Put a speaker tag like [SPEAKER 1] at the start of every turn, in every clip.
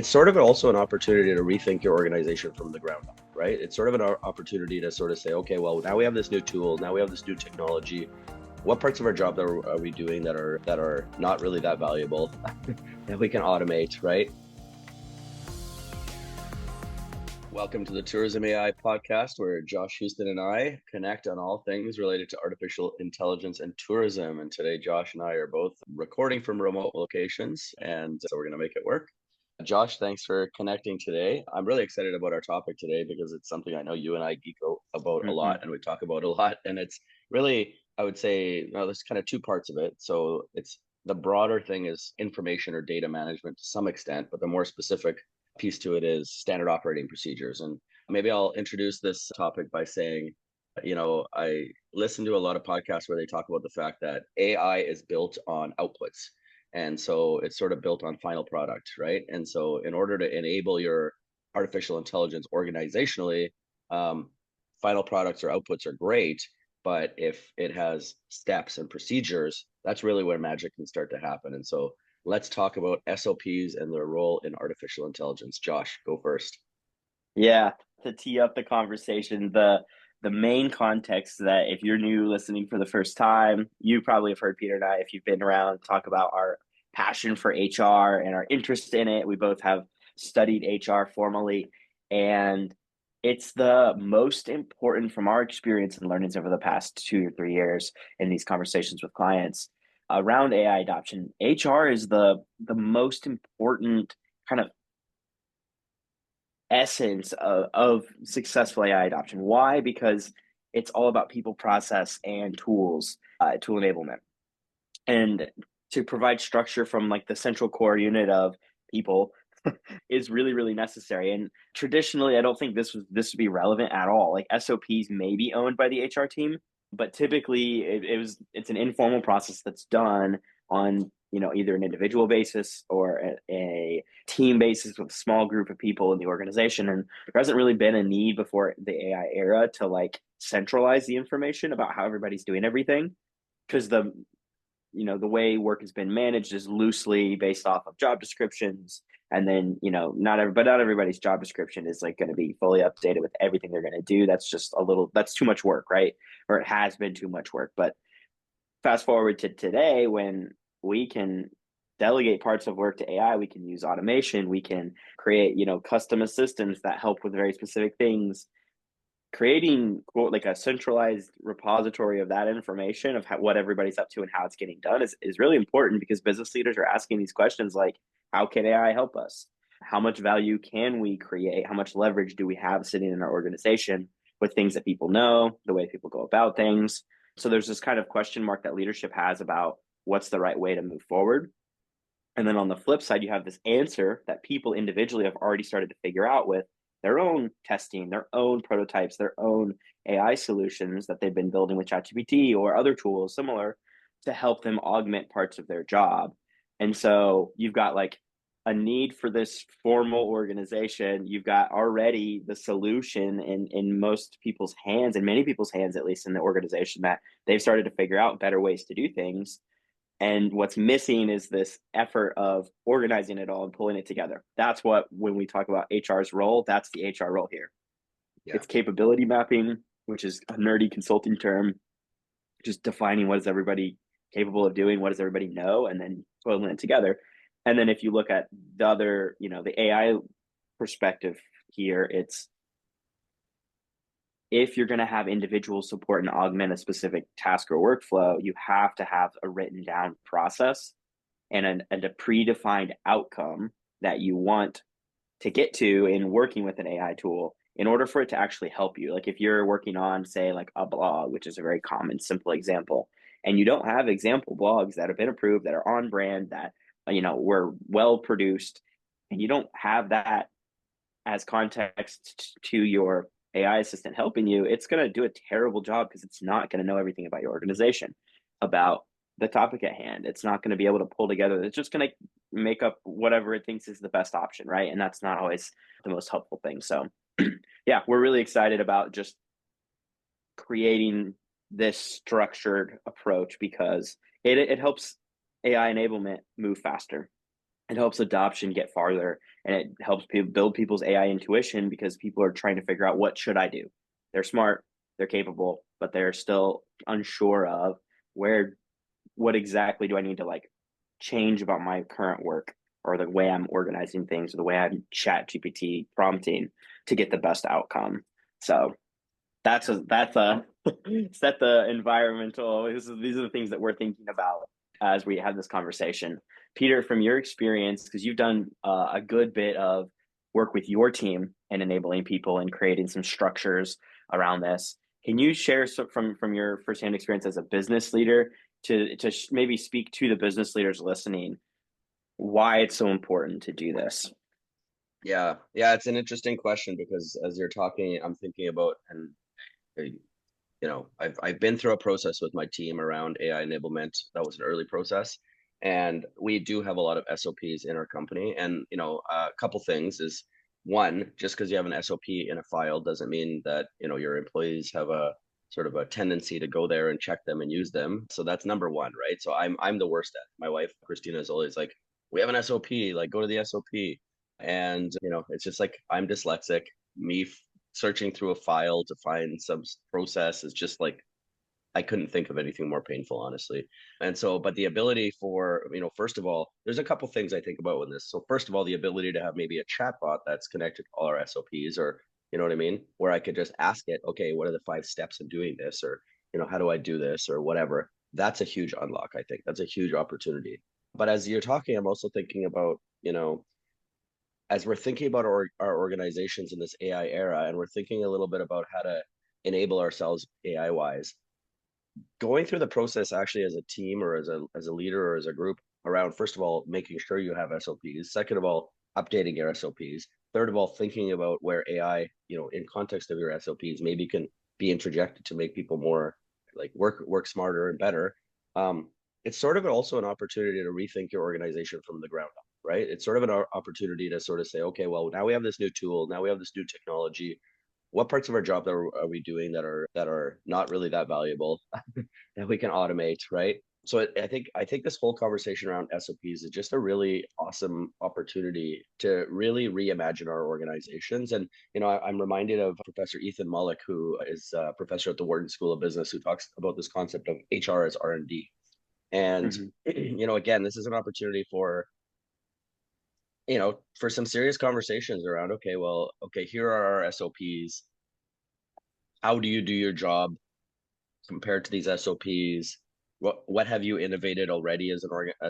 [SPEAKER 1] it's sort of also an opportunity to rethink your organization from the ground up, right? It's sort of an opportunity to sort of say, okay, well, now we have this new tool, now we have this new technology. What parts of our job are we doing that are not really that valuable that we can automate, right? Welcome to the Tourism AI podcast, where Josh Houston and I connect on all things related to artificial intelligence and tourism. And today, Josh and I are both recording from remote locations, and so we're going to make it work. Josh, thanks for connecting today. I'm really excited about our topic today because it's something I know you and I geek about a lot and we talk about a lot. And it's really, I would say, there's kind of two parts of it. So it's the broader thing is information or data management to some extent, but the more specific piece to it is standard operating procedures. And maybe I'll introduce this topic by saying, I listen to a lot of podcasts where they talk about the fact that AI is built on outputs. And so it's sort of built on final product, right? And so in order to enable your artificial intelligence organizationally, final products or outputs are great. But if it has steps and procedures, that's really where magic can start to happen. And so let's talk about SOPs and their role in artificial intelligence. Josh, go first.
[SPEAKER 2] Yeah, to tee up the conversation, the main context that if you're new listening for the first time, you probably have heard Peter and I, if you've been around, talk about our passion for HR and our interest in it. We both have studied HR formally, and it's the most important from our experience and learnings over the past 2 or 3 years in these conversations with clients around AI adoption. HR is the most important kind of essence of successful AI adoption. Why? Because it's all about people, process, and tools, tool enablement. And to provide structure from like the central core unit of people is really, really necessary. And traditionally, I don't think this would be relevant at all. Like SOPs may be owned by the HR team, but typically it's an informal process that's done on either an individual basis or a team basis with a small group of people in the organization. And there hasn't really been a need before the AI era to like centralize the information about how everybody's doing everything, because the way work has been managed is loosely based off of job descriptions. And then, not everybody's job description is like going to be fully updated with everything they're going to do. That's too much work, right? Or it has been too much work. But fast forward to today, when we can delegate parts of work to AI, we can use automation, we can create, custom assistants that help with very specific things. Creating quote like a centralized repository of that information of what everybody's up to and how it's getting done is really important, because business leaders are asking these questions like, how can AI help us? How much value can we create? How much leverage do we have sitting in our organization with things that people know, the way people go about things? So there's this kind of question mark that leadership has about what's the right way to move forward. And then on the flip side, you have this answer that people individually have already started to figure out with their own testing, their own prototypes, their own AI solutions that they've been building with ChatGPT or other tools similar to help them augment parts of their job. And so you've got like a need for this formal organization. You've got already the solution in most people's hands, in many people's hands, at least in the organization, that they've started to figure out better ways to do things. And what's missing is this effort of organizing it all and pulling it together. That's what, when we talk about HR's role, that's the HR role here. Yeah. It's capability mapping, which is a nerdy consulting term, just defining what is everybody capable of doing, what does everybody know, and then pulling it together. And then if you look at the other, the AI perspective here, it's if you're going to have individual support and augment a specific task or workflow, you have to have a written down process and a predefined outcome that you want to get to in working with an AI tool in order for it to actually help you. Like if you're working on, say, like a blog, which is a very common, simple example, and you don't have example blogs that have been approved, that are on brand, that, were well produced, and you don't have that as context to your AI assistant helping you, it's going to do a terrible job, because it's not going to know everything about your organization, about the topic at hand. It's not going to be able to pull together. It's just going to make up whatever it thinks is the best option, right? And that's not always the most helpful thing. So yeah, we're really excited about just creating this structured approach, because it helps AI enablement move faster. it helps adoption get farther, and it helps people build people's AI intuition because people are trying to figure out what should I do. They're smart, they're capable, but they're still unsure of where what exactly do I need to like change about my current work or the way I'm organizing things or the way I'm chat GPT prompting to get the best outcome. So that's a set the environmental. These are the things that we're thinking about as we have this conversation. Peter, from your experience, because you've done a good bit of work with your team and enabling people and creating some structures around this, can you share from your firsthand experience as a business leader to maybe speak to the business leaders listening why it's so important to do this?
[SPEAKER 1] Yeah, yeah, it's an interesting question because as you're talking, I'm thinking about, and I've been through a process with my team around AI enablement. That was an early process, and we do have a lot of SOPs in our company. And a couple things is one, just because you have an SOP in a file doesn't mean that your employees have a sort of a tendency to go there and check them and use them. So that's number one, right? So I'm the worst at it. My wife Christina is always like, we have an SOP, like go to the SOP, and it's just like I'm dyslexic. Me searching through a file to find some process is just like I couldn't think of anything more painful, honestly. And so, but the ability for, first of all, there's a couple things I think about with this. So first of all, the ability to have maybe a chatbot that's connected to all our SOPs, or you know what I mean, where I could just ask it, okay, what are the 5 steps in doing this, or how do I do this, or whatever. That's a huge unlock. I think that's a huge opportunity. But as you're talking, I'm also thinking about, as we're thinking about our organizations in this AI era, and we're thinking a little bit about how to enable ourselves AI wise, going through the process actually as a team or as a leader or as a group around, first of all, making sure you have SOPs. Second of all, updating your SOPs. Third of all, thinking about where AI, in context of your SOPs, maybe can be interjected to make people more like work smarter and better. It's sort of also an opportunity to rethink your organization from the ground up, right? It's sort of an opportunity to sort of say, okay, well, now we have this new tool, now we have this new technology. What parts of our job are we doing that are not really that valuable that we can automate, right? So I think this whole conversation around SOPs is just a really awesome opportunity to really reimagine our organizations. And I'm reminded of Professor Ethan Mullick, who is a professor at the Wharton School of Business, who talks about this concept of HR as R&D. And
[SPEAKER 2] Mm-hmm.
[SPEAKER 1] again, this is an opportunity for some serious conversations around, okay, well, okay, here are our SOPs. How do you do your job compared to these SOPs? What have you innovated already as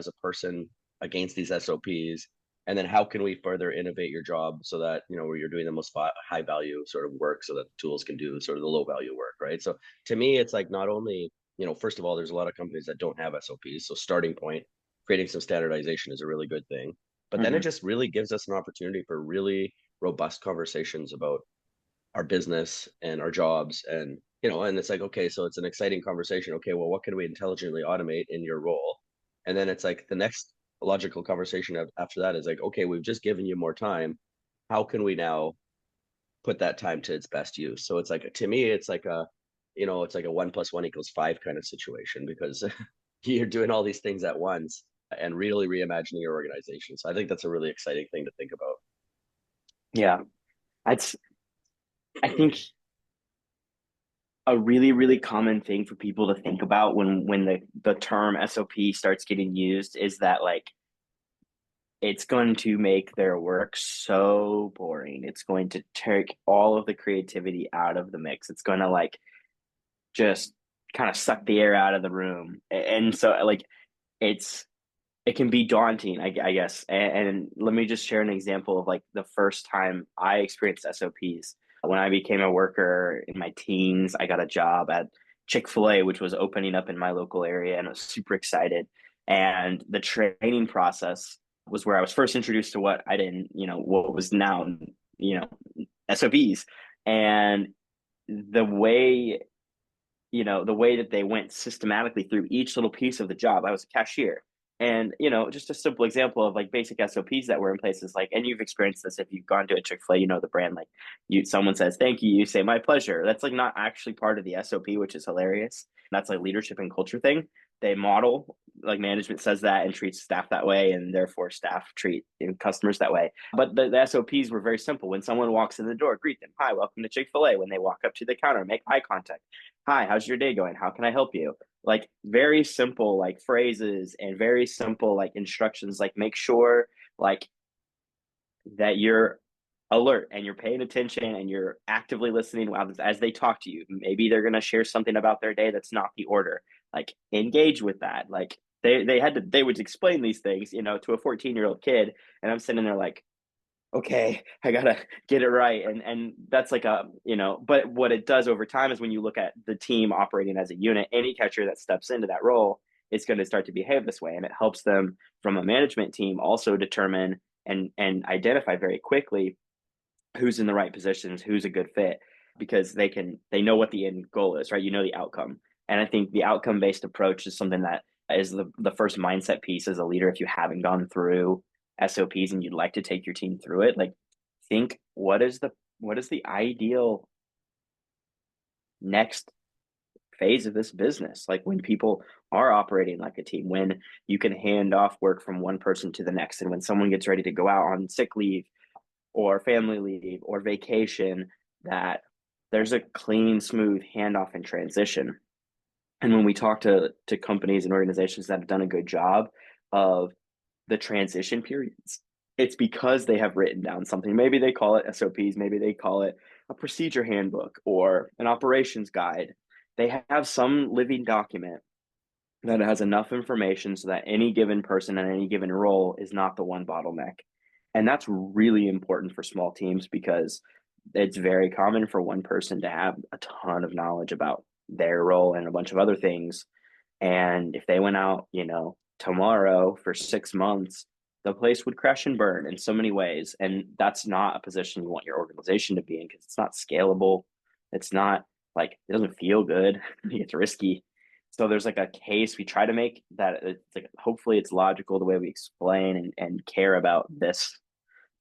[SPEAKER 1] a person against these SOPs? And then how can we further innovate your job so that where you're doing the most high value sort of work, so that the tools can do sort of the low value work, right? So to me, it's like not only first of all, there's a lot of companies that don't have SOPs, so starting point, creating some standardization is a really good thing. But then it
[SPEAKER 2] Mm-hmm.
[SPEAKER 1] just really gives us an opportunity for really robust conversations about our business and our jobs, and and it's like, okay, so it's an exciting conversation. Okay, well, what can we intelligently automate in your role? And then it's like the next logical conversation after that is like, okay, we've just given you more time. How can we now put that time to its best use? So it's like, to me, it's like it's like a 1 + 1 = 5 kind of situation, because you're doing all these things at once and really reimagining your organization. So I think that's a really exciting thing to think about.
[SPEAKER 2] Yeah, that's I think a really, really common thing for people to think about when the term SOP starts getting used is that like it's going to make their work so boring. It's going to take all of the creativity out of the mix. It's going to like just kind of suck the air out of the room. And so like it's it can be daunting, I guess. And let me just share an example of like the first time I experienced SOPs. When I became a worker in my teens, I got a job at Chick-fil-A, which was opening up in my local area, and I was super excited. And the training process was where I was first introduced to what I didn't, what was now, SOPs. And the way, the way that they went systematically through each little piece of the job, I was a cashier. And, just a simple example of like basic SOPs that were in place is like, and you've experienced this if you've gone to a Chick-fil-A, the brand, like someone says, thank you, you say, my pleasure. That's like not actually part of the SOP, which is hilarious. That's like leadership and culture thing. They model like management says that and treats staff that way, and therefore staff treat customers that way. But the SOPs were very simple. When someone walks in the door, greet them. Hi, welcome to Chick-fil-A. When they walk up to the counter, make eye contact. Hi, how's your day going? How can I help you? Like very simple like phrases and very simple like instructions, like make sure like that you're alert and you're paying attention and you're actively listening as they talk to you. Maybe they're going to share something about their day that's not the order. Like engage with that. Like they would explain these things, to a 14-year-old kid, and I'm sitting there like, okay, I gotta get it right. And that's like but what it does over time is when you look at the team operating as a unit, any catcher that steps into that role is going to start to behave this way. And it helps them from a management team also determine and identify very quickly who's in the right positions, who's a good fit, because they know what the end goal is, right? The outcome. And I think the outcome based approach is something that is the first mindset piece as a leader. If you haven't gone through SOPs and you'd like to take your team through it, like think what is the ideal next phase of this business, like when people are operating like a team, when you can hand off work from one person to the next, and when someone gets ready to go out on sick leave or family leave or vacation, that there's a clean, smooth handoff and transition. And when we talk to companies and organizations that have done a good job of the transition periods, it's because they have written down something. Maybe they call it SOPs, maybe they call it a procedure handbook or an operations guide. They have some living document that has enough information so that any given person in any given role is not the one bottleneck. And that's really important for small teams, because it's very common for one person to have a ton of knowledge about their role and a bunch of other things. And if they went out, tomorrow for 6 months, the place would crash and burn in so many ways. And that's not a position you want your organization to be in, because it's not scalable. It's not like, it doesn't feel good. It's risky. So there's like a case we try to make that it's like, hopefully it's logical the way we explain and care about this.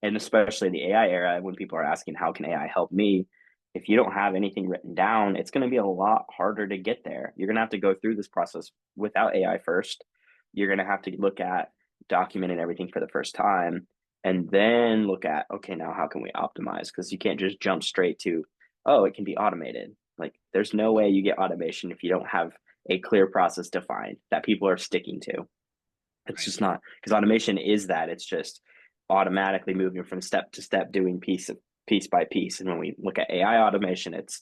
[SPEAKER 2] And especially in the AI era, when people are asking, how can AI help me? If you don't have anything written down, it's going to be a lot harder to get there. You're going to have to go through this process without AI first. You're going to have to look at documenting everything for the first time, and then look at, okay, now how can we optimize? Because you can't just jump straight to, oh, it can be automated. Like there's no way you get automation if you don't have a clear process defined that people are sticking to. It's just not, because automation is that. It's just automatically moving from step to step, doing piece by piece. And when we look at AI automation, it's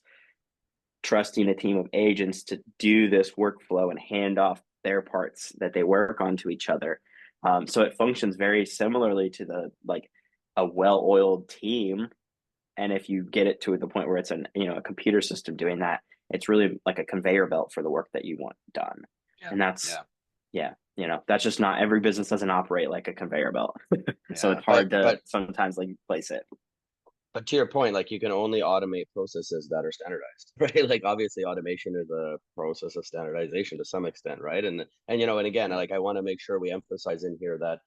[SPEAKER 2] trusting a team of agents to do this workflow and hand off their parts that they work on to each other. So it functions very similarly to a well-oiled team. And if you get it to the point where it's a computer system doing that, it's really like a conveyor belt for the work that you want done. Yeah. And that's, that's just not, every business doesn't operate like a conveyor belt. So it's hard to sometimes like place it.
[SPEAKER 1] But to your point, like you can only automate processes that are standardized, right? Like obviously automation is a process of standardization to some extent, right? And again, like I want to make sure we emphasize in here that,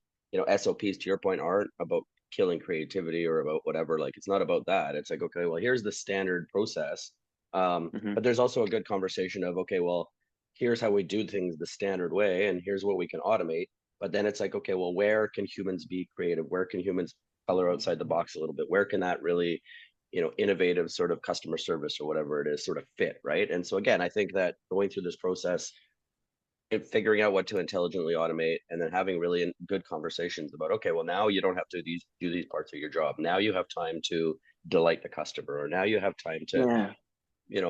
[SPEAKER 1] SOPs, to your point, aren't about killing creativity or about whatever. Like it's not about that. It's like, okay, well, here's the standard process. But there's also a good conversation of, okay, well, here's how we do things the standard way, and here's what we can automate. But then it's like, okay, well, where can humans be creative? Where can humans color outside the box a little bit? Where can that really, innovative sort of customer service or whatever it is sort of fit, right? And so again, I think that going through this process and figuring out what to intelligently automate, and then having really good conversations about, okay, well, now you don't have to do these parts of your job. Now you have time to delight the customer, or now you have time to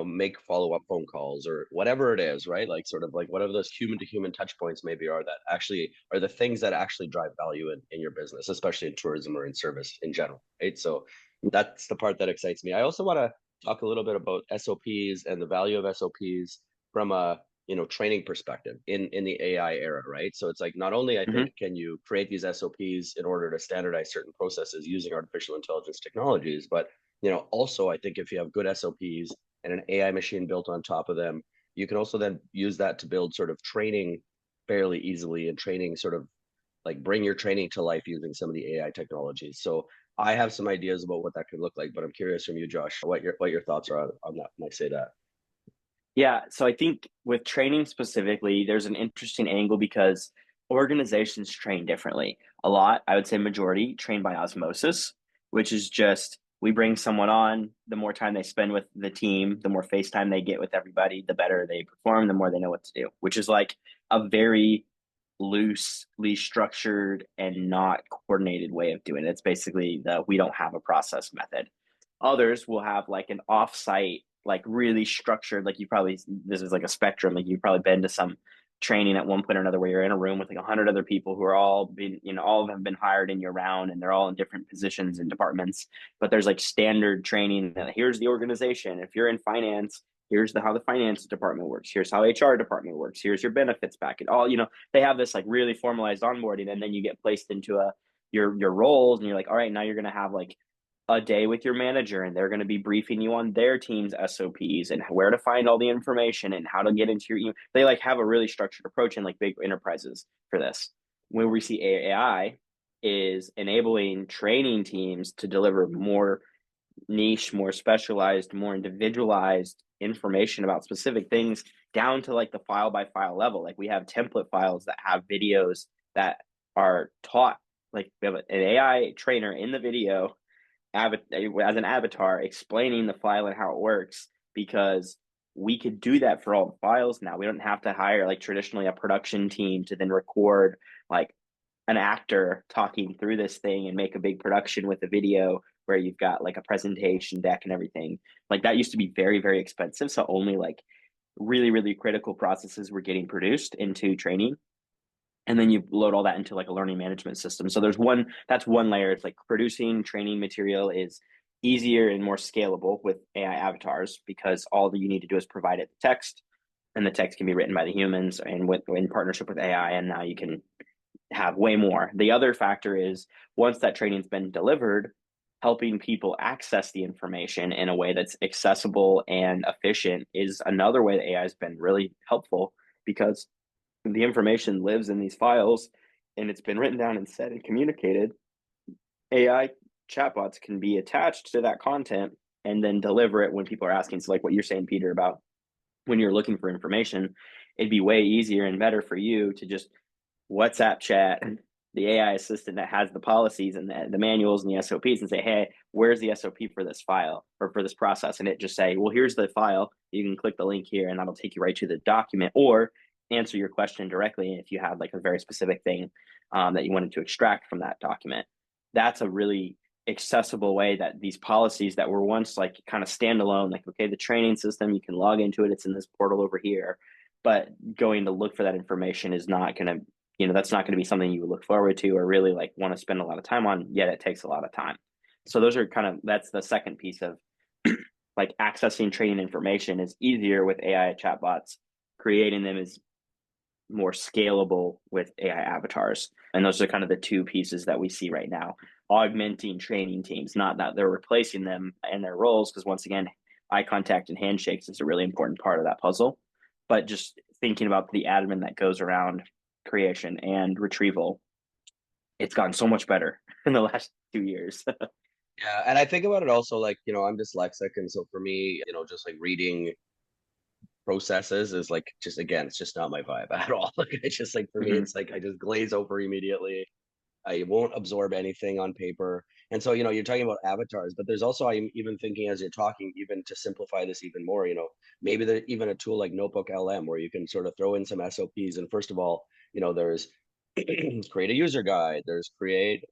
[SPEAKER 1] make follow-up phone calls or whatever it is, right? Like sort of like whatever those human to human touch points maybe are, that actually are the things that actually drive value in your business, especially in tourism or in service in general, right? So that's the part that excites me. I also want to talk a little bit about SOPs and the value of SOPs from a training perspective in the AI era, right? So it's like, not only I think can you create these SOPs in order to standardize certain processes using artificial intelligence technologies, but also I think if you have good SOPs and an AI machine built on top of them, you can also then use that to build sort of training fairly easily, and training sort of like bring your training to life using some of the AI technologies. So I have some ideas about what that could look like, but I'm curious from you, Josh, what your thoughts are on that when I say that.
[SPEAKER 2] Yeah, so I think with training specifically, there's an interesting angle because organizations train differently. A lot, I would say majority, train by osmosis, which is just we bring someone on, the more time they spend with the team, the more face time they get with everybody, the better they perform, the more they know what to do, which is like a very loosely structured and not coordinated way of doing it. It's basically the we don't have a process method. Others will have like an offsite, like really structured, like you probably, this is like a spectrum, like you've probably been to some training at one point or another where you're in a room with like 100 other people who are all been, all of them have been hired in your round and they're all in different positions and departments. But there's like standard training that here's the organization. If you're in finance, here's how the finance department works. Here's how HR department works. Here's your benefits packet. All, they have this like really formalized onboarding, and then you get placed into your roles, and you're like, all right, now you're going to have like a day with your manager, and they're going to be briefing you on their team's SOPs and where to find all the information and how to get into your email. They like have a really structured approach in like big enterprises for this. When we see AI is enabling training teams to deliver more niche, more specialized, more individualized information about specific things down to like the file by file level. Like we have template files that have videos that are taught. Like we have an AI trainer in the video as an avatar explaining the file and how it works, because we could do that for all the files now. We don't have to hire like traditionally a production team to then record like an actor talking through this thing and make a big production with a video where you've got like a presentation deck and everything. Like that used to be very, very expensive. So only like really, really critical processes were getting produced into training, and then you load all that into like a learning management system. So that's one layer. It's like producing training material is easier and more scalable with AI avatars, because all that you need to do is provide it the text, and the text can be written by the humans and in partnership with AI, and now you can have way more. The other factor is once that training's been delivered, helping people access the information in a way that's accessible and efficient is another way that AI has been really helpful, because the information lives in these files and it's been written down and said and communicated. AI chatbots can be attached to that content and then deliver it when people are asking. So, like what you're saying, Peter, about when you're looking for information, it'd be way easier and better for you to just WhatsApp chat the AI assistant that has the policies and the manuals and the SOPs and say, hey, where's the SOP for this file or for this process? And it just say, well, here's the file. You can click the link here and that'll take you right to the document, or answer your question directly if you had like a very specific thing that you wanted to extract from that document. That's a really accessible way that these policies that were once like kind of standalone, like, okay, the training system, you can log into it, it's in this portal over here. But going to look for that information is not going to, that's not going to be something you would look forward to or really like want to spend a lot of time on, yet it takes a lot of time. So those are that's the second piece of like accessing training information is easier with AI chatbots. Creating them is more scalable with AI avatars. And those are kind of the two pieces that we see right now. Augmenting training teams, not that they're replacing them in their roles, because once again, eye contact and handshakes is a really important part of that puzzle. But just thinking about the admin that goes around creation and retrieval, it's gotten so much better in the last 2 years.
[SPEAKER 1] Yeah, and I think about it also like, I'm dyslexic, and so for me, just like reading processes is like just again, it's just not my vibe at all. Like it's just like for me,
[SPEAKER 2] Mm-hmm.
[SPEAKER 1] it's like I just glaze over immediately. I won't absorb anything on paper. And so, you're talking about avatars, but there's also, I'm even thinking as you're talking, even to simplify this even more, maybe there's even a tool like Notebook LM where you can sort of throw in some SOPs. And first of all, there's create a user guide, there's create,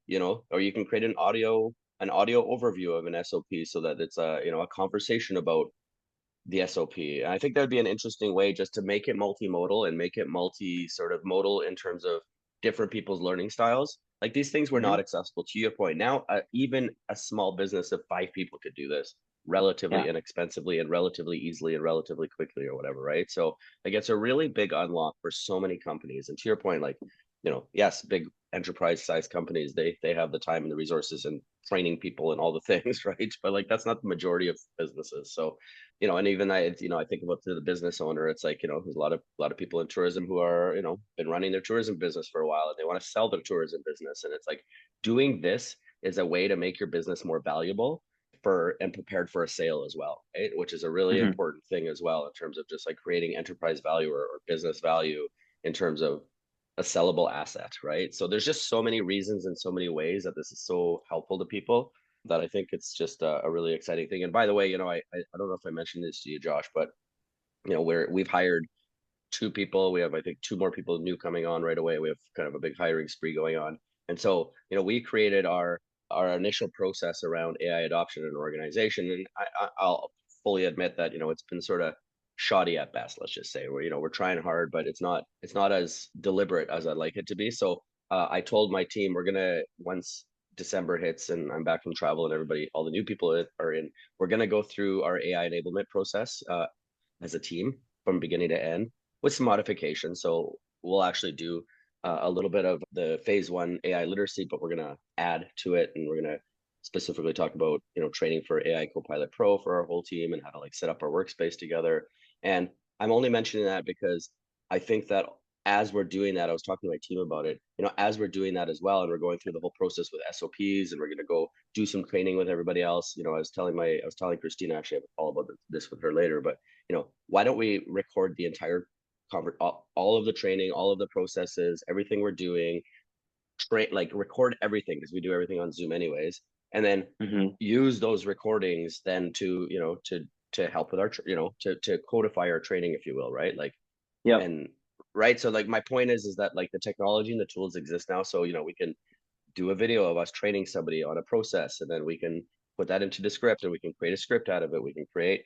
[SPEAKER 1] or you can create an audio overview of an SOP so that it's a conversation about the SOP. And I think that'd be an interesting way just to make it multimodal and make it multi sort of modal in terms of different people's learning styles. Like these things were
[SPEAKER 2] Mm-hmm.
[SPEAKER 1] not accessible to your point. Now, even a small business of 5 people could do this relatively
[SPEAKER 2] Yeah.
[SPEAKER 1] inexpensively and relatively easily and relatively quickly or whatever, right? So like it's a really big unlock for so many companies. And to your point, like, yes, big enterprise size companies, they have the time and the resources and training people and all the things, right? But like that's not the majority of businesses. So and even I think about the business owner. It's like, there's a lot of people in tourism who are, been running their tourism business for a while and they want to sell their tourism business. And it's like doing this is a way to make your business more valuable for and prepared for a sale as well, right? Which is a really
[SPEAKER 2] Hmm.
[SPEAKER 1] important thing as well in terms of just like creating enterprise value or business value in terms of a sellable asset, right? So there's just so many reasons and so many ways that this is so helpful to people that I think it's just a really exciting thing. And by the way, I don't know if I mentioned this to you, Josh, but we've hired two people. We have, I think, two more people new coming on right away. We have kind of a big hiring spree going on. And so, we created our initial process around AI adoption in an organization. And I'll fully admit that, it's been sort of shoddy at best, let's just say. We're trying hard, but it's not as deliberate as I'd like it to be. So I told my team we're gonna, once December hits and I'm back from travel and everybody, all the new people are in, we're gonna go through our AI enablement process as a team from beginning to end with some modifications. So we'll actually do a little bit of the phase one AI literacy, but we're going to add to it, and we're going to specifically talk about training for AI Copilot Pro for our whole team and how to like set up our workspace together. And I'm only mentioning that because I think that as we're doing that, I was talking to my team about it. As we're doing that as well, and we're going through the whole process with SOPs, and we're going to go do some training with everybody else. I was telling Christina, actually, I have a call about this with her later, but why don't we record the entire all of the training, all of the processes, everything we're doing, like record everything because we do everything on Zoom anyways, and then
[SPEAKER 2] Hmm.
[SPEAKER 1] use those recordings then to help with our to codify our training, if you will, right? Like,
[SPEAKER 2] Yep.
[SPEAKER 1] and right. So like my point is that like the technology and the tools exist now, so we can do a video of us training somebody on a process, and then we can put that into the script, and we can create a script out of it. We can create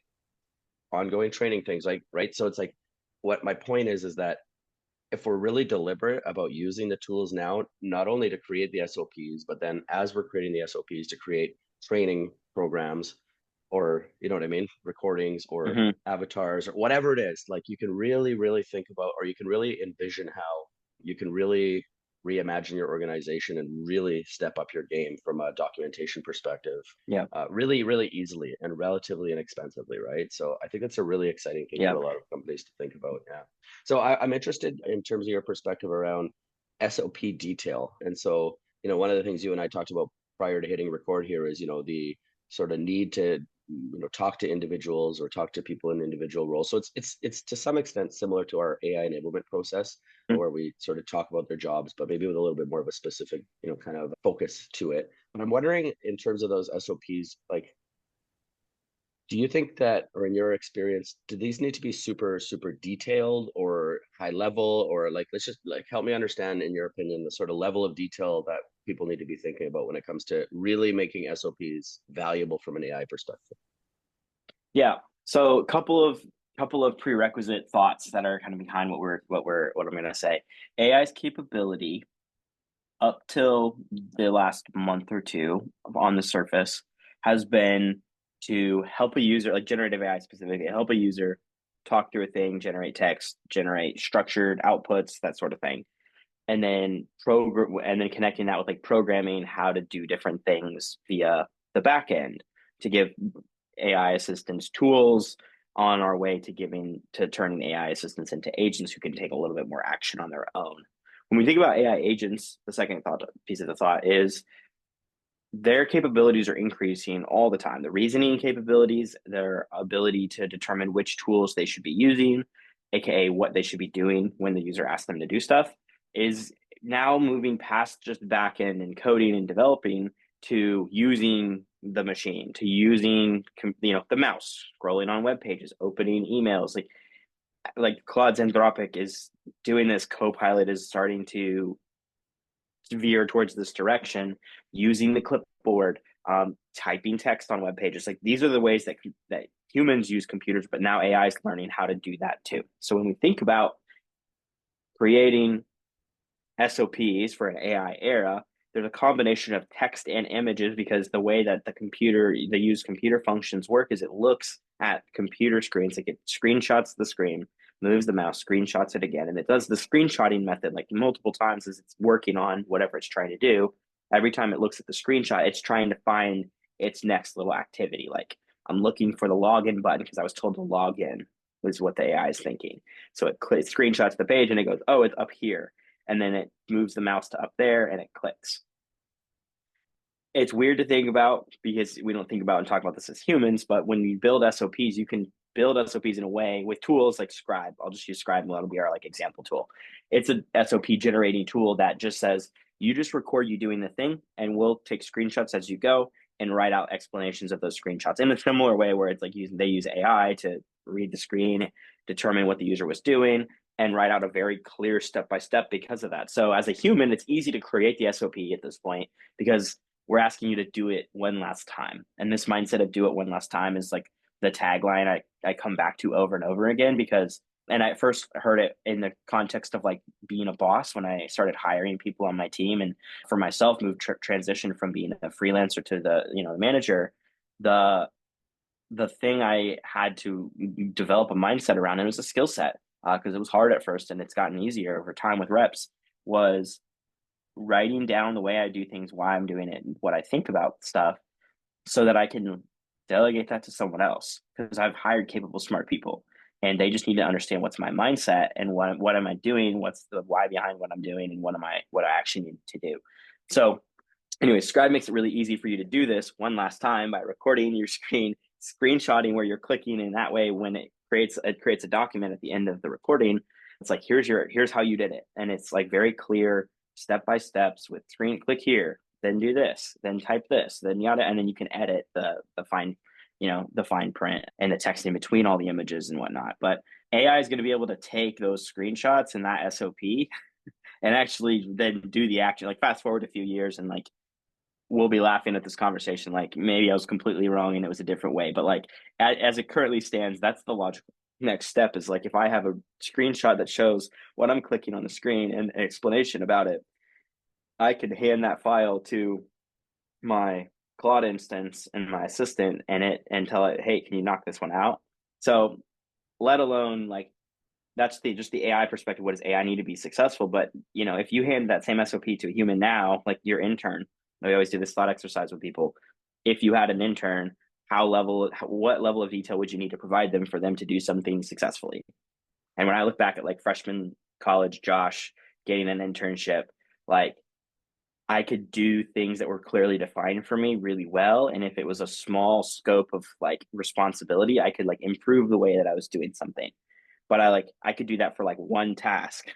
[SPEAKER 1] ongoing training things, like, right? So it's like, what my point is that if we're really deliberate about using the tools now, not only to create the SOPs, but then as we're creating the SOPs to create training programs, or what I mean, recordings or
[SPEAKER 2] Hmm.
[SPEAKER 1] avatars or whatever it is, like you can really, really think about, or you can really envision how you can really reimagine your organization and really step up your game from a documentation perspective,
[SPEAKER 2] Yep.
[SPEAKER 1] really, really easily and relatively inexpensively, right? So I think that's a really exciting thing for
[SPEAKER 2] Yep.
[SPEAKER 1] a lot of companies to think about. Yeah. So I'm interested in terms of your perspective around SOP detail. And so, one of the things you and I talked about prior to hitting record here is, the sort of need to, talk to individuals or talk to people in individual roles. So it's to some extent similar to our AI enablement process, where we sort of talk about their jobs, but maybe with a little bit more of a specific, kind of focus to it. But I'm wondering, in terms of those SOPs, like, do you think that, or in your experience, do these need to be super, super detailed or high level, or like, let's just like help me understand, in your opinion, the sort of level of detail that people need to be thinking about when it comes to really making SOPs valuable from an AI perspective?
[SPEAKER 2] Yeah. So couple of prerequisite thoughts that are kind of behind what I'm going to say. AI's capability up till the last month or two on the surface has been to help a user, like generative AI specifically, help a user talk through a thing, generate text, generate structured outputs, that sort of thing. And then connecting that with like programming how to do different things via the back end to give AI assistants tools on our way to turning AI assistants into agents who can take a little bit more action on their own. When we think about AI agents, the second piece of the thought is their capabilities are increasing all the time. The reasoning capabilities, their ability to determine which tools they should be using, aka what they should be doing when the user asks them to do stuff, is now moving past just back end and coding and developing to using the machine, to using the mouse, scrolling on web pages, opening emails. Like Claude's Anthropic is doing this. Copilot is starting to veer towards this direction, using the clipboard, typing text on web pages. Like these are the ways that humans use computers, but now AI is learning how to do that too. So when we think about creating SOPs for an AI era, there's a combination of text and images, because the way that the use computer functions work is it looks at computer screens, like it screenshots the screen, moves the mouse, screenshots it again, and it does the screenshotting method like multiple times as it's working on whatever it's trying to do. Every time it looks at the screenshot, it's trying to find its next little activity. Like, I'm looking for the login button because I was told to log in, is what the AI is thinking. So it screenshots the page and it goes, oh, it's up here. And then it moves the mouse to up there and it clicks. It's weird to think about because we don't think about and talk about this as humans, but when you build SOPs, you can build SOPs in a way with tools like Scribe. I'll just use Scribe and that'll be our like example tool. It's a SOP generating tool that just says you just record you doing the thing and we'll take screenshots as you go and write out explanations of those screenshots in a similar way where it's like they use AI to read the screen, determine what the user was doing, and write out a very clear step by step because of that. So as a human, it's easy to create the SOP at this point because we're asking you to do it one last time. And this mindset of do it one last time is like the tagline I come back to over and over again because, and I first heard it in the context of like being a boss when I started hiring people on my team. And for myself, transition from being a freelancer to the manager. The thing I had to develop a mindset around, and it was a skill set because it was hard at first and it's gotten easier over time with reps, was writing down the way I do things, why I'm doing it, and what I think about stuff so that I can delegate that to someone else because I've hired capable, smart people and they just need to understand what's my mindset and what am I doing, what's the why behind what I'm doing, and what I actually need to do. So anyway, Scribe makes it really easy for you to do this one last time by recording your screen, screenshotting where you're clicking, and that way when it creates a document at the end of the recording, it's like here's how you did it, and it's like very clear step by steps with screen click here, then do this, then type this, then yada, and then you can edit the fine print and the text in between all the images and whatnot. But AI is going to be able to take those screenshots and that SOP and actually then do the action. Like fast forward a few years and like we'll be laughing at this conversation like maybe I was completely wrong and it was a different way. But like as it currently stands, that's the logical next step is like if I have a screenshot that shows what I'm clicking on the screen and an explanation about it, I could hand that file to my Claude instance and my assistant and tell it, hey, can you knock this one out? So let alone like that's just the AI perspective. What does AI need to be successful? But if you hand that same SOP to a human now, like your intern, we always do this thought exercise with people. If you had an intern, what level of detail would you need to provide them for them to do something successfully? And when I look back at like freshman college Josh getting an internship, like I could do things that were clearly defined for me really well. And if it was a small scope of like responsibility, I could like improve the way that I was doing something. But I could do that for like one task.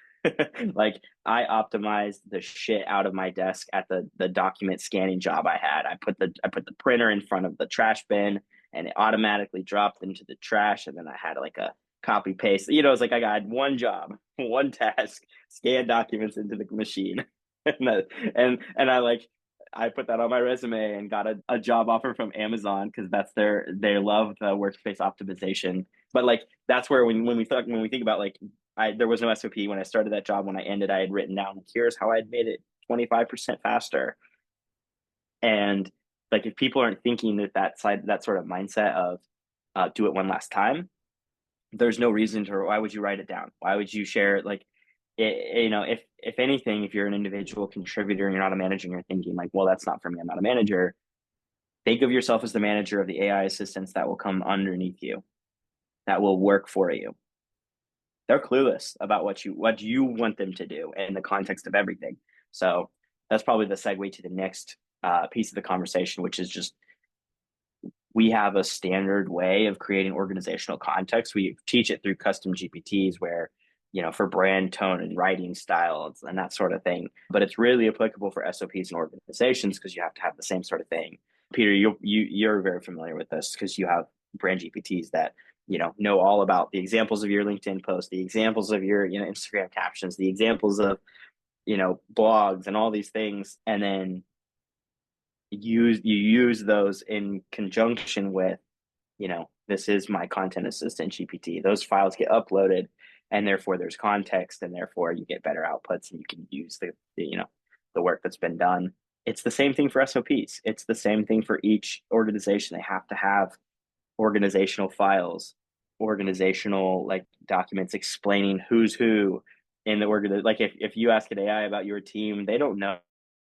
[SPEAKER 2] Like I optimized the shit out of my desk at the document scanning job I had. I put the printer in front of the trash bin and it automatically dropped into the trash. And then I had like a copy paste. It's like I got one job, one task, scan documents into the machine. and I put that on my resume and got a job offer from Amazon because they love the workspace optimization. But like that's where when we think about like there was no SOP when I started that job. When I ended, I had written down here's how I'd made it 25% faster. And like if people aren't thinking that sort of mindset of do it one last time, there's no reason to. Why would you write it down? Why would you share it? Like if anything, if you're an individual contributor and you're not a manager and you're thinking like, well, that's not for me, I'm not a manager, think of yourself as the manager of the AI assistants that will come underneath you, that will work for you. They're clueless about what you want them to do in the context of everything. So that's probably the segue to the next piece of the conversation, which is just we have a standard way of creating organizational context. We teach it through custom GPTs where for brand tone and writing styles and that sort of thing. But it's really applicable for SOPs and organizations because you have to have the same sort of thing. Peter, you're very familiar with this because you have brand GPTs that know all about the examples of your LinkedIn post, the examples of your Instagram captions, the examples of blogs and all these things, and then you use those in conjunction with this is my content assistant GPT. Those files get uploaded and therefore there's context and therefore you get better outputs and you can use the work that's been done. It's the same thing for SOPs. It's the same thing for each organization. They have to have organizational files, organizational like documents explaining who's who in the organization. Like if you ask an AI about your team, they don't know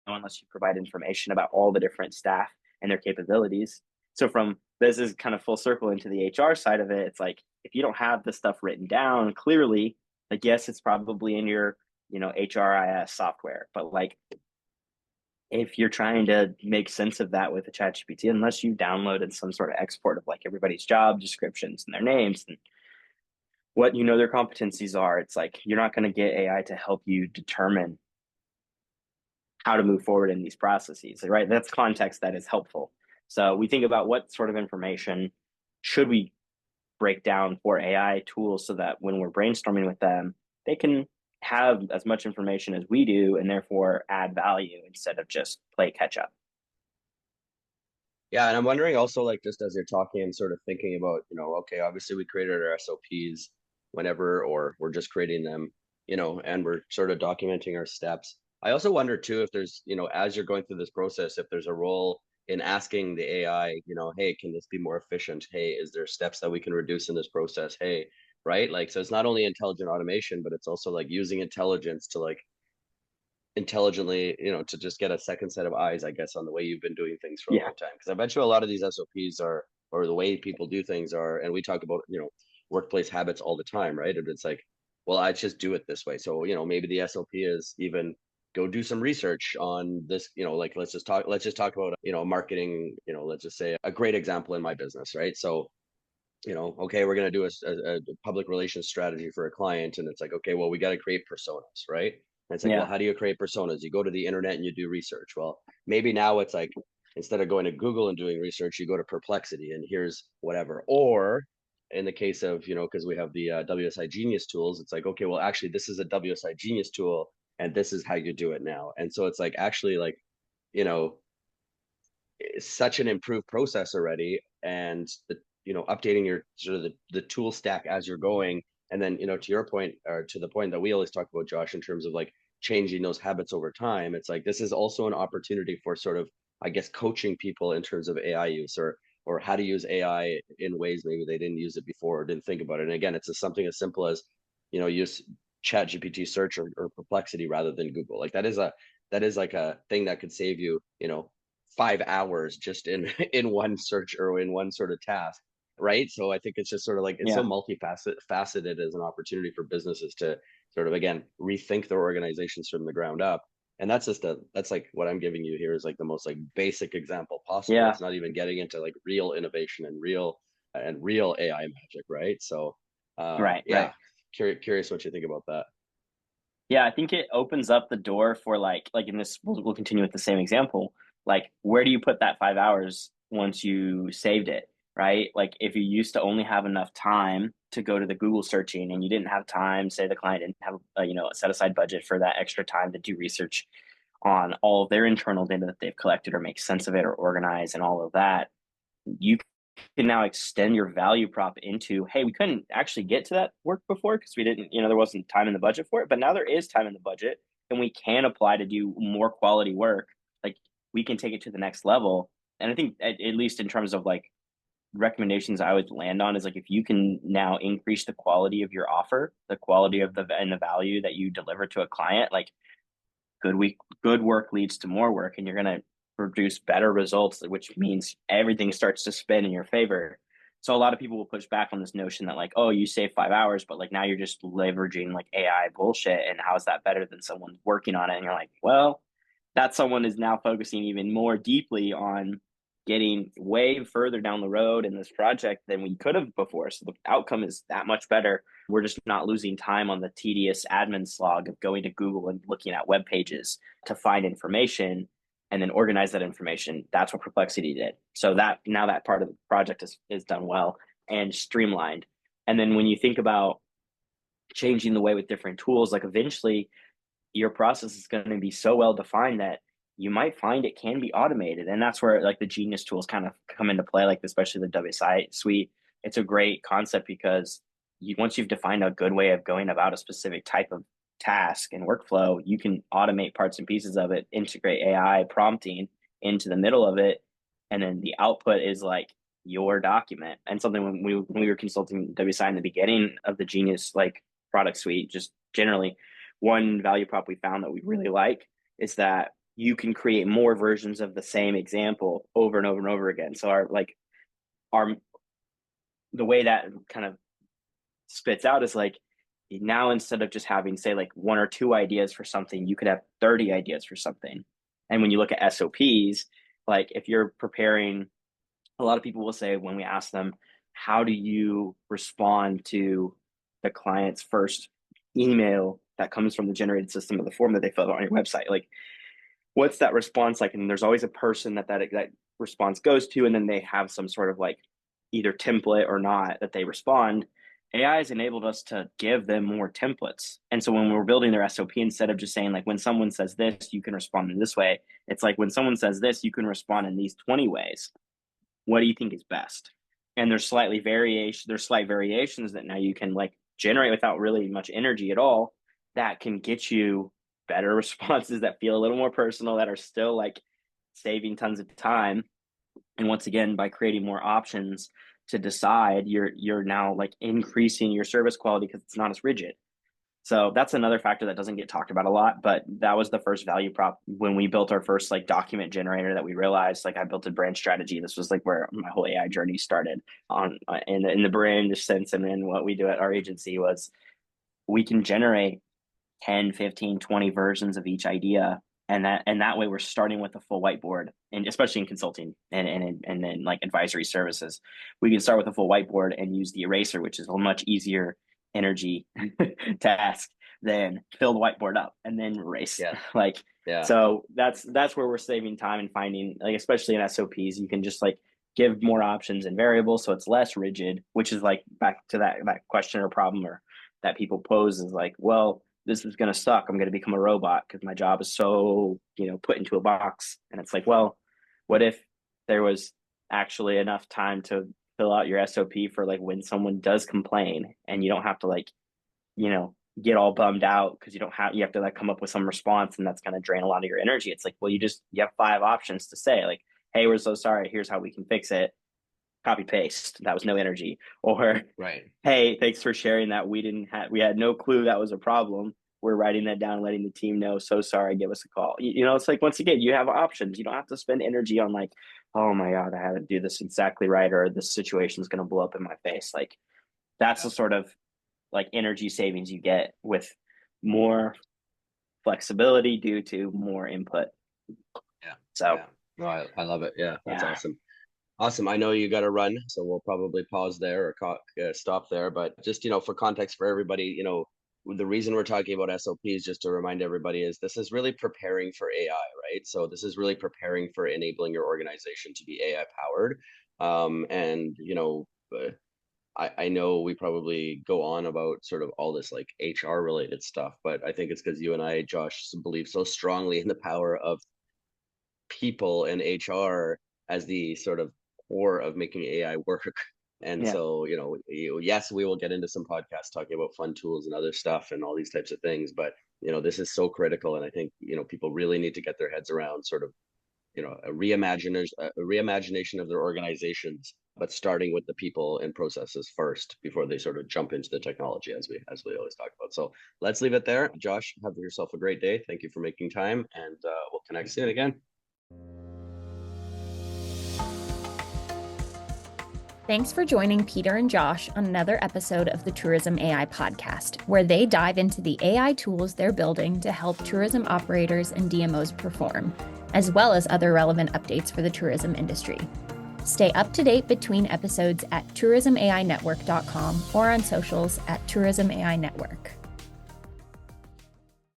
[SPEAKER 2] unless you provide information about all the different staff and their capabilities. So from this is kind of full circle into the HR side of it. It's like if you don't have the stuff written down clearly, like yes, it's probably in your HRIS software, but like if you're trying to make sense of that with a chat GPT, unless you downloaded some sort of export of like everybody's job descriptions and their names and what their competencies are, it's like you're not going to get AI to help you determine how to move forward in these processes, right? That's context that is helpful. So we think about what sort of information should we break down for AI tools so that when we're brainstorming with them, they can have as much information as we do and therefore add value instead of just play catch up.
[SPEAKER 1] Yeah, and I'm wondering also, like, just as you're talking and sort of thinking about, okay, obviously we created our SOPs whenever, or we're just creating them, and we're sort of documenting our steps. I also wonder too if there's, as you're going through this process, if there's a role in asking the AI, hey, can this be more efficient? Hey, is there steps that we can reduce in this process? Hey, right? Like, so it's not only intelligent automation, but it's also like using intelligence to like intelligently, to just get a second set of eyes, I guess, on the way you've been doing things for a
[SPEAKER 2] Yeah.
[SPEAKER 1] long time. Because I bet you a lot of these SOPs are, or the way people do things are, and we talk about, workplace habits all the time, right? And it's like, well, I just do it this way. So, maybe the SOP is even go do some research on this, like let's just talk about, marketing, let's just say a great example in my business, right? So, okay, we're going to do a public relations strategy for a client. And it's like, okay, well, we got to create personas, right? And it's like, well,
[SPEAKER 2] Yeah.
[SPEAKER 1] how do you create personas? You go to the internet and you do research. Well, maybe now it's like, instead of going to Google and doing research, you go to Perplexity and here's whatever. Or in the case of, because we have the WSI Genius tools, it's like, okay, well, actually, this is a WSI Genius tool and this is how you do it now. And so it's like, actually, like, you know, such an improved process already, and the updating your sort of the tool stack as you're going, and then to your point, or to the point that we always talk about, Josh, in terms of like changing those habits over time. It's like this is also an opportunity for sort of, I guess, coaching people in terms of AI use, or how to use AI in ways maybe they didn't use it before or didn't think about it. And again, it's something as simple as use chat GPT search, or Perplexity rather than Google. Like that is like a thing that could save you 5 hours just in in one search or in one sort of task, right? So I think it's just sort of like it's so
[SPEAKER 2] Yeah.
[SPEAKER 1] faceted as an opportunity for businesses to sort of, again, rethink their organizations from the ground up. And that's like what I'm giving you here is like the most like basic example possible.
[SPEAKER 2] Yeah.
[SPEAKER 1] It's not even getting into like real innovation and real AI magic, right? So
[SPEAKER 2] Right.
[SPEAKER 1] yeah,
[SPEAKER 2] Right.
[SPEAKER 1] curious what you think about that.
[SPEAKER 2] Yeah, I think it opens up the door for like in this we'll continue with the same example. Like where do you put that 5 hours once you saved it, right? Like if you used to only have enough time to go to the Google searching and you didn't have time, say the client didn't have a set aside budget for that extra time to do research on all of their internal data that they've collected or make sense of it or organize and all of that, you can now extend your value prop into, hey, we couldn't actually get to that work before because we didn't, there wasn't time in the budget for it, but now there is time in the budget and we can apply to do more quality work. Like we can take it to the next level. And I think at least in terms of like recommendations I would land on is like if you can now increase the quality of your offer, the quality of the value that you deliver to a client, like good work leads to more work and you're going to produce better results, which means everything starts to spin in your favor. So a lot of people will push back on this notion that like, oh, you save 5 hours, but like now you're just leveraging like AI bullshit. And how is that better than someone working on it? And you're like, well, that someone is now focusing even more deeply on getting way further down the road in this project than we could have before. So the outcome is that much better. We're just not losing time on the tedious admin slog of going to Google and looking at web pages to find information and then organize that information. That's what Perplexity did. So that now that part of the project is done well and streamlined. And then when you think about changing the way with different tools, like eventually your process is going to be so well defined that you might find it can be automated. And that's where like the Genius tools kind of come into play, like especially the WSI suite. It's a great concept because once you've defined a good way of going about a specific type of task and workflow, you can automate parts and pieces of it, integrate AI prompting into the middle of it. And then the output is like your document. And something when we were consulting WSI in the beginning of the Genius like product suite, just generally, one value prop we found that we really like is that you can create more versions of the same example over and over and over again. So our the way that kind of spits out is like now instead of just having say like one or two ideas for something, you could have 30 ideas for something. And when you look at SOPs, like if you're preparing, a lot of people will say when we ask them, how do you respond to the client's first email that comes from the generated system of the form that they filled out on your website? Like, what's that response like? And there's always a person that response goes to, and then they have some sort of like either template or not that they respond. AI has enabled us to give them more templates. And so when we're building their SOP, instead of just saying like, when someone says this, you can respond in this way, it's like, when someone says this, you can respond in these 20 ways. What do you think is best? And there's slight variations that now you can like generate without really much energy at all, that can get you better responses that feel a little more personal, that are still like saving tons of time. And once again, by creating more options to decide, you're now like increasing your service quality because it's not as rigid. So that's another factor that doesn't get talked about a lot, but that was the first value prop when we built our first like document generator, that we realized, like, I built a brand strategy. This was like where my whole AI journey started on in the brand sense. And then what we do at our agency was we can generate 10, 15, 20 versions of each idea. And that way we're starting with a full whiteboard, and especially in consulting and then like advisory services, we can start with a full whiteboard and use the eraser, which is a much easier energy task than fill the whiteboard up and then erase. So that's where we're saving time and finding, like, especially in SOPs, you can just like give more options and variables, so it's less rigid, which is like back to that question or problem or that people pose is like, well, this is going to suck, I'm going to become a robot because my job is so, put into a box. And it's like, well, what if there was actually enough time to fill out your SOP for like when someone does complain, and you don't have to like, get all bummed out because you have to like come up with some response, and that's going to drain a lot of your energy. It's like, well, you have 5 options to say, like, hey, we're so sorry, here's how we can fix it. Copy paste. That was no energy. Or
[SPEAKER 1] right.
[SPEAKER 2] Hey, thanks for sharing that. We had no clue that was a problem. We're writing that down, letting the team know. So sorry, give us a call. It's like, once again, you have options. You don't have to spend energy on like, oh my God, I had to do this exactly right, or this situation is going to blow up in my face. Like, that's the sort of like energy savings you get with more flexibility due to more input.
[SPEAKER 1] Yeah.
[SPEAKER 2] So
[SPEAKER 1] no, I love it. Yeah, that's awesome. Awesome. I know you got to run, so we'll probably pause there or stop there. But just, for context for everybody, the reason we're talking about SOPs, just to remind everybody, is this is really preparing for AI, right? So this is really preparing for enabling your organization to be AI powered. I know we probably go on about sort of all this like HR related stuff, but I think it's because you and I, Josh, believe so strongly in the power of people and HR as the sort of core of making AI work. And so, yes, we will get into some podcasts talking about fun tools and other stuff and all these types of things, but this is so critical. And I think, people really need to get their heads around sort of, a reimagination of their organizations, but starting with the people and processes first before they sort of jump into the technology, as we always talk about. So let's leave it there. Josh, have yourself a great day. Thank you for making time, and we'll connect soon again.
[SPEAKER 3] Thanks for joining Peter and Josh on another episode of the Tourism AI podcast, where they dive into the AI tools they're building to help tourism operators and DMOs perform, as well as other relevant updates for the tourism industry. Stay up to date between episodes at tourismainetwork.com or on socials at Tourism AI Network.